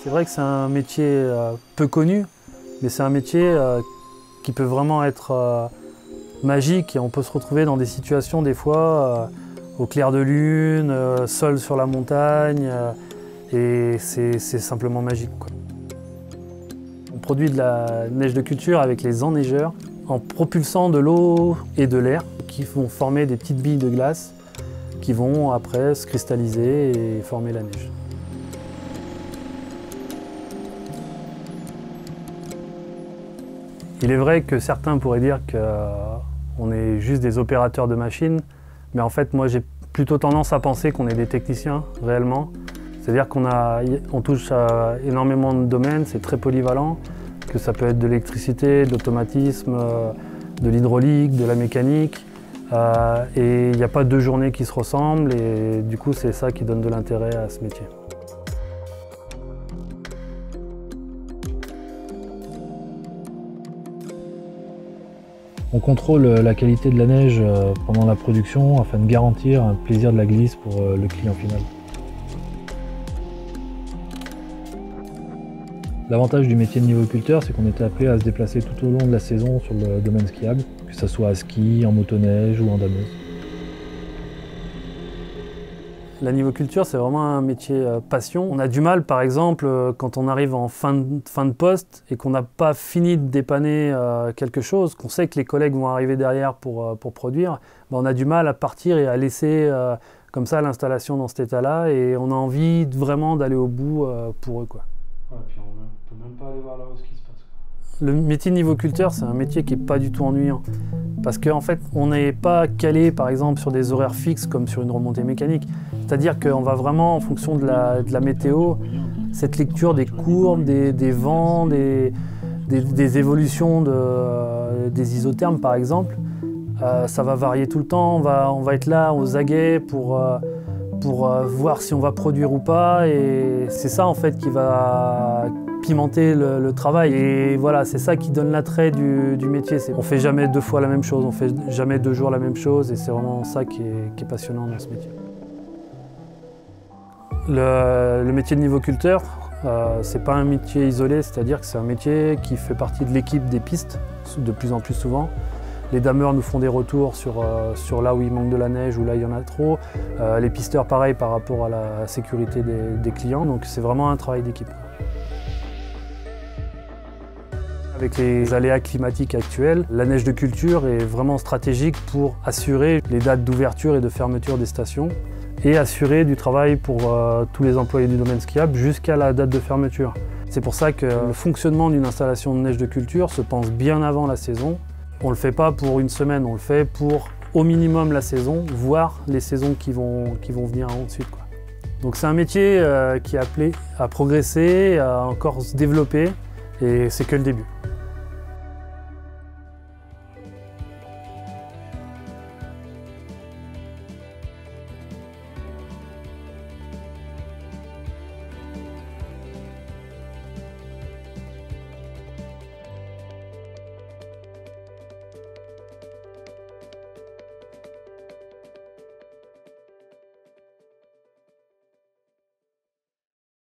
C'est vrai que c'est un métier peu connu, mais c'est un métier qui peut vraiment être magique et on peut se retrouver dans des situations des fois au clair de lune, seul sur la montagne et c'est simplement magique, quoi. On produit de la neige de culture avec les enneigeurs en propulsant de l'eau et de l'air qui vont former des petites billes de glace qui vont après se cristalliser et former la neige. Il est vrai que certains pourraient dire qu'on est juste des opérateurs de machines, mais en fait moi j'ai plutôt tendance à penser qu'on est des techniciens réellement. C'est-à-dire qu'on touche à énormément de domaines, c'est très polyvalent, que ça peut être de l'électricité, de l'automatisme, de l'hydraulique, de la mécanique. Et il n'y a pas deux journées qui se ressemblent et du coup c'est ça qui donne de l'intérêt à ce métier. On contrôle la qualité de la neige pendant la production afin de garantir un plaisir de la glisse pour le client final. L'avantage du métier de nivoculteur, c'est qu'on est appelé à se déplacer tout au long de la saison sur le domaine skiable, que ce soit à ski, en motoneige ou en dameuse. La nivoculture, c'est vraiment un métier passion. On a du mal, par exemple, quand on arrive en fin de poste et qu'on n'a pas fini de dépanner quelque chose, qu'on sait que les collègues vont arriver derrière pour produire, ben on a du mal à partir et à laisser comme ça l'installation dans cet état-là et on a envie vraiment d'aller au bout pour eux, quoi. Ouais, puis on ne peut même pas aller voir là-haut ce qui se passe, quoi. Le métier de nivoculteur, c'est un métier qui n'est pas du tout ennuyant. Parce qu'en fait, on n'est pas calé, par exemple, sur des horaires fixes comme sur une remontée mécanique. C'est-à-dire qu'on va vraiment, en fonction de la météo, cette lecture des courbes, des vents, des évolutions des isothermes, par exemple, ça va varier tout le temps. On va être là aux aguets pour voir si on va produire ou pas. Et c'est ça, en fait, qui va pimenter le travail. Et voilà, c'est ça qui donne l'attrait du métier. On fait jamais deux fois la même chose, on fait jamais 2 jours la même chose. Et c'est vraiment ça qui est passionnant dans ce métier. Le métier de nivoculteur, c'est pas un métier isolé, c'est-à-dire que c'est un métier qui fait partie de l'équipe des pistes, de plus en plus souvent. Les dameurs nous font des retours sur là où il manque de la neige ou là il y en a trop. Les pisteurs, pareil, par rapport à la sécurité des clients. Donc c'est vraiment un travail d'équipe. Avec les aléas climatiques actuels, la neige de culture est vraiment stratégique pour assurer les dates d'ouverture et de fermeture des stations et assurer du travail pour tous les employés du domaine skiable jusqu'à la date de fermeture. C'est pour ça que le fonctionnement d'une installation de neige de culture se pense bien avant la saison. On ne le fait pas pour une semaine, on le fait pour au minimum la saison, voire les saisons qui vont venir ensuite, quoi. Donc c'est un métier qui est appelé à progresser, à encore se développer et c'est que le début.